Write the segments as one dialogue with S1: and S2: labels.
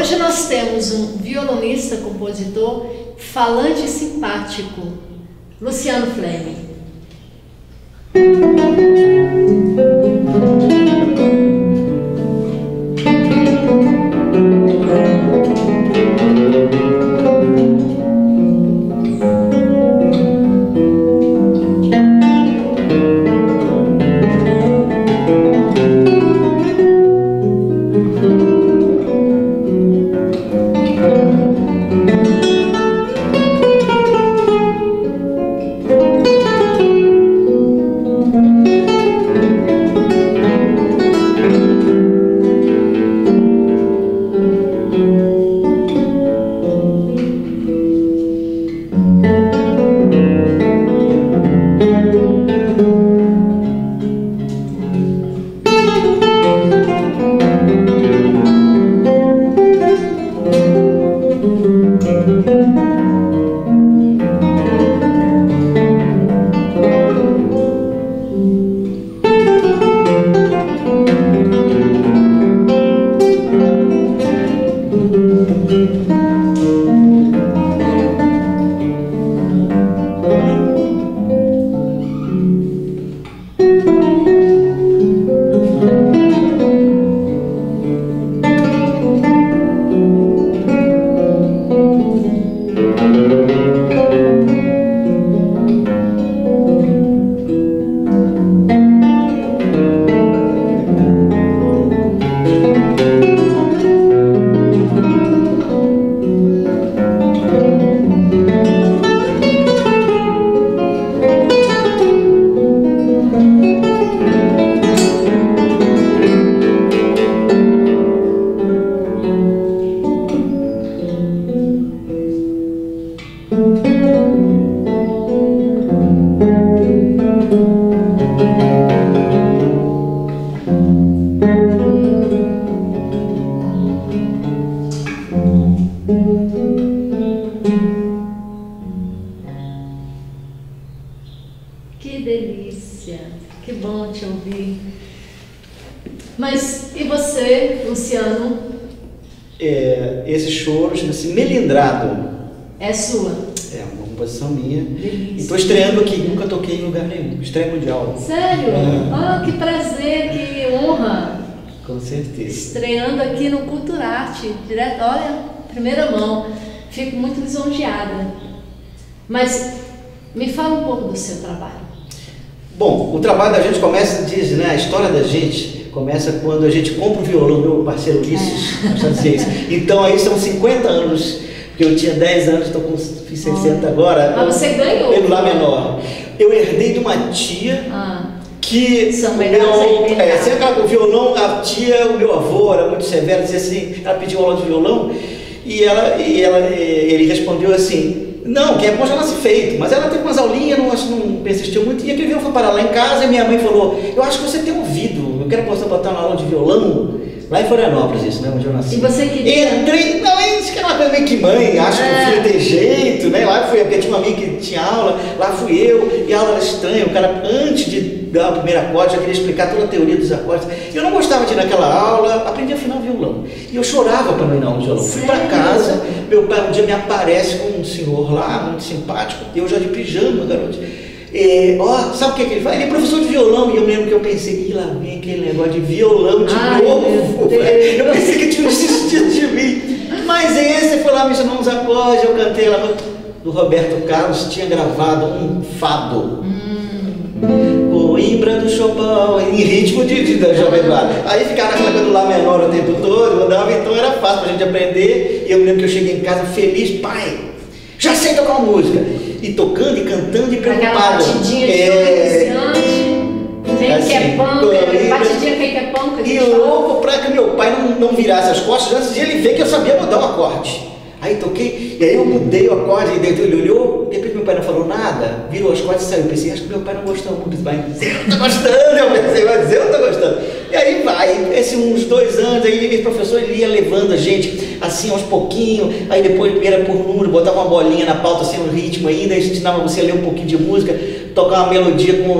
S1: Hoje nós temos um violonista, compositor, falante simpático, Luciano Fleming. Que delícia, que bom te ouvir. Mas e você, Luciano?
S2: Esse choro chama-se Melindrado.
S1: É sua?
S2: É uma composição minha.
S1: Delícia.
S2: E estou estreando aqui, nunca toquei em lugar nenhum. Estreia mundial.
S1: Sério? Ah, que prazer, que honra.
S2: Com certeza.
S1: Estreando aqui no Culturarte, direto, olha, primeira mão. Fico muito lisonjeada. Mas me fala um pouco do seu trabalho.
S2: Bom, o trabalho da gente começa, diz, né? A história da gente começa quando a gente compra um violão, meu parceiro Ulisses, então aí são 50 anos, porque eu tinha 10 anos, estou com 60 agora.
S1: Mas você ganhou?
S2: Pelo Lá menor. Eu herdei de uma tia que
S1: são melhores
S2: sempre o violão, a tia, o meu avô era muito severo, dizia assim, ela pediu aula de violão e ele respondeu assim: não, que é bom já nasce feito, mas ela teve umas aulinhas, não persistiu muito, e aquele violão foi parar lá em casa e minha mãe falou: eu acho que você tem ouvido, eu quero você botar uma aula de violão, lá em Florianópolis, isso, né, onde eu nasci.
S1: E você queria?
S2: Entrei, não, isso que era uma coisa meio que mãe, acho que o filho tem jeito, né, lá fui, porque tinha uma amiga que tinha aula, lá fui eu, e a aula era estranha, o cara, antes de dar o primeiro acorde, já queria explicar toda a teoria dos acordes. Eu não gostava de ir naquela aula, aprendi a afinar o violão. E eu chorava para não ir na aula de violão. Fui para casa, meu pai um dia me aparece com um senhor lá, muito simpático, eu já de pijama, garoto. Sabe o que ele faz? Ele é professor de violão, e eu lembro que eu pensei, lá vem aquele negócio de violão de novo. Eu pensei que tinha desistido de mim. Mas esse foi lá me ensinou uns acordes, eu cantei lá do Roberto Carlos, tinha gravado um fado. Coimbra do Chopin, em ritmo da Jovem Guarda. Aí ficava naquela coisa do Lá menor o tempo todo, mandava, então era fácil pra gente aprender. E eu me lembro que eu cheguei em casa feliz, pai, já sei tocar uma música. E tocando, e cantando, e preocupado.
S1: Aquela batidinha de iniciante, batidinha feita pão.
S2: E louco pra que meu pai não virasse as costas antes de ele ver que eu sabia mudar o acorde. Aí toquei, e aí eu mudei o acorde, e ele olhou, de repente meu pai não falou nada, virou as cordas e saiu. Eu pensei, acho que meu pai não gostou muito, vai dizer, eu tô gostando, eu pensei, vai dizer, eu tô gostando. E aí vai, uns 2 anos, aí o professor ele ia levando a gente, assim, aos pouquinhos, aí depois era por número, botava uma bolinha na pauta, assim, um ritmo ainda, aí ensinava você a ler um pouquinho de música, tocar uma melodia com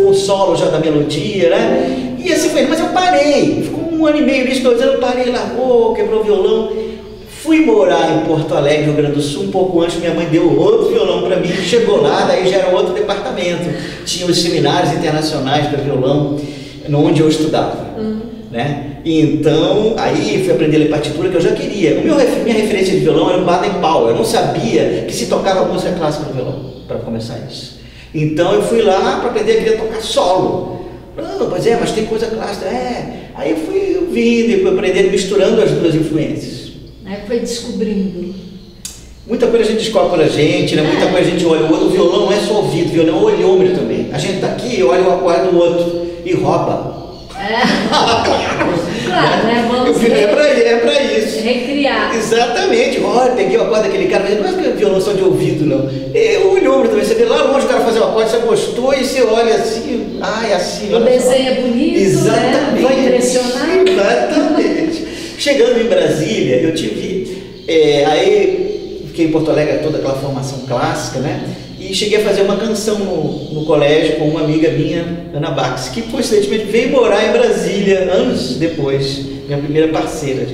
S2: o solo já da melodia, né? E assim foi, mas eu parei, ficou Um ano e meio, nisso, 2 anos, parei, largou, quebrou o violão. Fui morar em Porto Alegre, Rio Grande do Sul, um pouco antes, minha mãe deu outro violão para mim, chegou lá, daí já era outro departamento. Tinha os seminários internacionais para violão, onde eu estudava, né? Então, aí fui aprender a ler partitura, que eu já queria. Minha referência de violão era o Baden-Powell, eu não sabia que se tocava música clássica no violão, para começar isso. Então eu fui lá para aprender a querer tocar solo. Não, pois é, mas tem coisa clássica, Aí eu fui vindo, fui aprendendo, misturando as duas influências.
S1: Aí foi descobrindo.
S2: Muita coisa a gente descobre pela gente, né? Muita coisa a gente olha. O violão não é só ouvido, o violão é olhômetro também. A gente está aqui, olha o acorde do outro e rouba.
S1: Claro, né? Vamos
S2: é pra isso.
S1: Recriar.
S2: Exatamente. Olha, peguei o acorde daquele cara, mas não é que é violão só de ouvido, não. É o olhômetro também. Você vê lá longe o cara fazer o acorde, você gostou e você olha assim, é assim.
S1: O desenho é bonito,
S2: exatamente,
S1: né? Vai impressionar.
S2: Exatamente. Chegando em Brasília, eu tive. Aí fiquei em Porto Alegre, toda aquela formação clássica, né? E cheguei a fazer uma canção no colégio com uma amiga minha, Ana Bax, que coincidentemente veio morar em Brasília anos depois, minha primeira parceira.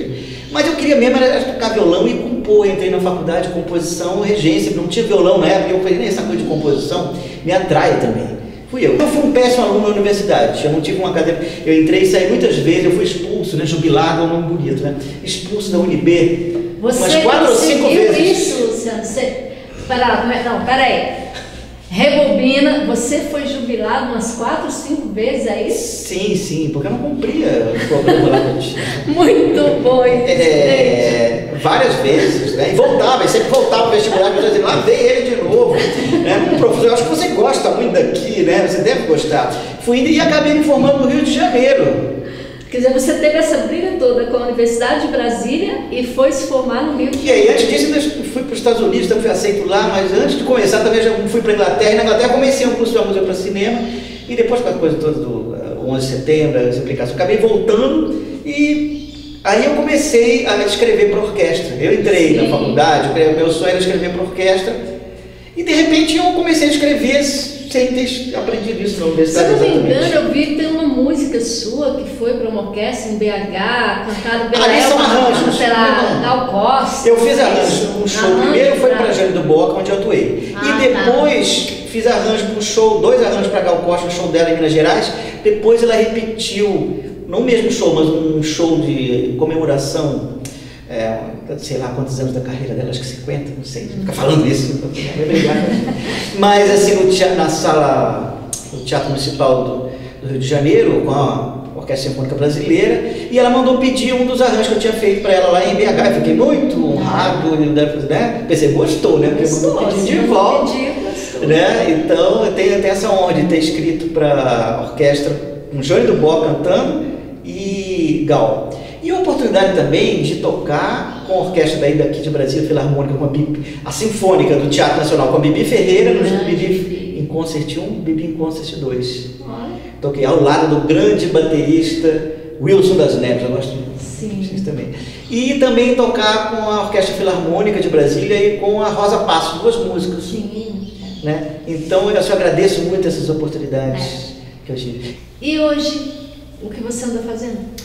S2: Mas eu queria mesmo era tocar violão e compor. Entrei na faculdade de composição, regência, não tinha violão na época, eu falei, nem essa coisa de composição me atrai também. Fui eu. Eu fui um péssimo aluno na universidade, eu não tive uma cadeira. Eu entrei e saí muitas vezes, eu fui expulso, né? Jubilado é um nome bonito, né? Expulso da UNB umas 4 ou 5 vezes.
S1: Isso, Luciano? Peraí. Rebobina, você foi jubilado umas 4, 5 vezes, é isso?
S2: Sim, porque eu não cumpria o programa lá que eu tinha.
S1: Muito bom,
S2: várias vezes, né? E voltava, e sempre voltava ao vestibular, eu dizia, lá veio ele de novo. Né? Professor, eu acho que você gosta muito daqui, né? Você deve gostar. Fui indo e acabei me formando no Rio de Janeiro.
S1: Quer dizer, você teve essa briga toda com a Universidade de Brasília e foi se formar no Rio de Janeiro.
S2: E aí, antes disso, eu fui para os Estados Unidos, também fui aceito lá, mas antes de começar, também já fui para a Inglaterra. E na Inglaterra comecei um curso de música para cinema, e depois com a coisa toda do 11 de setembro, as implicações, acabei voltando, e aí eu comecei a escrever para orquestra. Eu entrei na faculdade, meu sonho era escrever para orquestra, e de repente eu comecei a escrever sem ter aprendido isso na universidade.
S1: Se eu não me engano, eu vi que tem uma música sua que foi para uma orquestra em BH, cantada pela Gal Costa.
S2: Eu fiz arranjo para um show. Primeiro foi para Jane do Boca, onde eu atuei. E depois fiz arranjo para um show, 2 arranjos para Gal Costa, um show dela em Minas Gerais. Depois ela repetiu, não o mesmo show, mas um show de comemoração. Sei lá quantos anos da carreira dela, acho que 50, não sei, fica falando isso, não vai brigar. Mas assim, na sala do Teatro Municipal do Rio de Janeiro, com a Orquestra Sinfônica Brasileira, e ela mandou pedir um dos arranjos que eu tinha feito para ela lá em BH. Eu fiquei muito honrado, né? Pensei, gostou, né? Porque mandou pedir de volta. Né? Então eu tenho até essa honra de ter escrito para a orquestra com Jane do Bó cantando e Gal. E a oportunidade também de tocar com a orquestra daqui de Brasília, Filarmônica, com a Sinfônica do Teatro Nacional, com a Bibi Ferreira, no Bibi em Concert 1, Bibi em Concert 2. Toquei ao lado do grande baterista Wilson das Neves, eu gosto disso também. E também tocar com a Orquestra Filarmônica de Brasília e com a Rosa Passos, 2 músicas. Né? Então eu só agradeço muito essas oportunidades que eu tive.
S1: E hoje, o que você anda fazendo?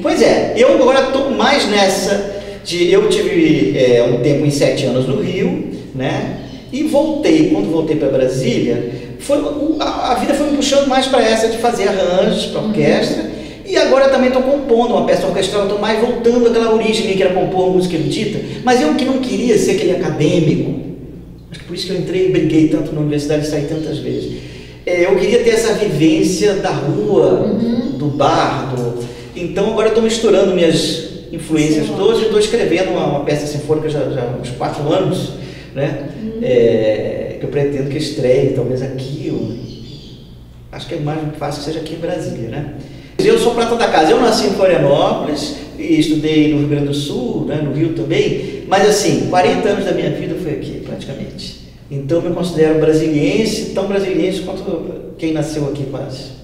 S2: Pois é, eu agora estou mais nessa de... Eu tive um tempo em 7 anos no Rio, né? E voltei, quando voltei para Brasília, a vida foi me puxando mais para essa de fazer arranjos para orquestra. E agora também estou compondo uma peça orquestral, estou mais voltando àquela origem que era compor música erudita. Mas eu que não queria ser aquele acadêmico, acho que por isso que eu entrei e briguei tanto na universidade e saí tantas vezes. Eu queria ter essa vivência da rua, do bar, Então agora eu estou misturando minhas influências todas e estou escrevendo uma peça sinfônica já há uns 4 anos, né? Que eu pretendo que estreie, talvez aqui, acho que é mais fácil que seja aqui em Brasília, né? Eu sou prata da casa, eu nasci em Florianópolis e estudei no Rio Grande do Sul, né, no Rio também, mas assim, 40 anos da minha vida foi aqui, praticamente. Então eu me considero brasiliense, tão brasiliense quanto quem nasceu aqui quase.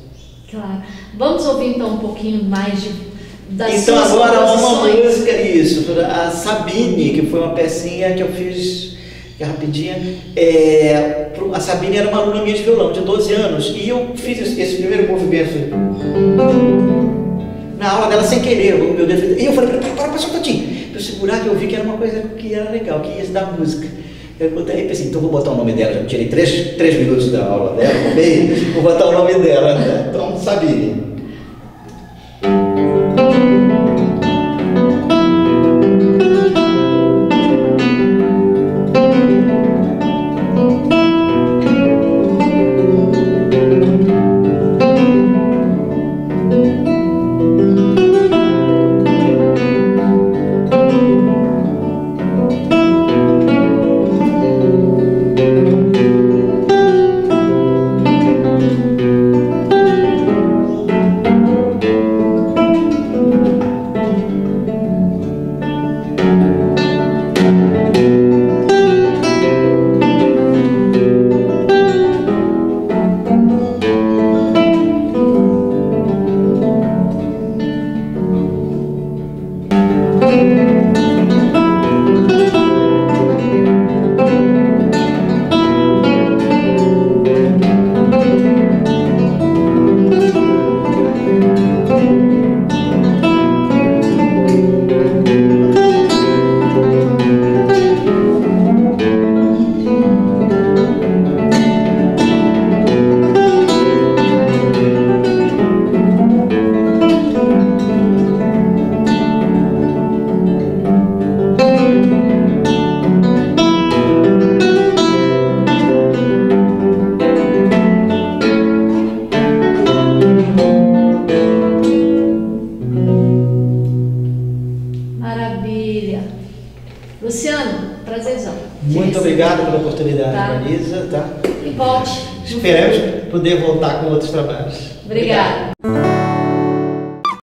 S1: Claro. Vamos ouvir então um pouquinho mais das
S2: então
S1: suas
S2: agora
S1: composições.
S2: Uma música, isso, a Sabine, que foi uma pecinha que eu fiz, que é rapidinha. A Sabine era uma aluna minha de violão, de 12 anos, e eu fiz esse primeiro movimento. na aula dela sem querer, o meu dedo. E eu falei, para só um pouquinho. Para eu segurar, que eu vi que era uma coisa que era legal, que ia estudar música. Eu pensei, então vou botar o nome dela. Já tirei 3 minutos da aula dela, vou botar o nome dela. Né? Então, Sabine.
S1: Luciano, prazerzão.
S2: Muito obrigado pela oportunidade, Marisa. Tá?
S1: E volte.
S2: Esperamos poder voltar com outros trabalhos.
S1: Obrigada.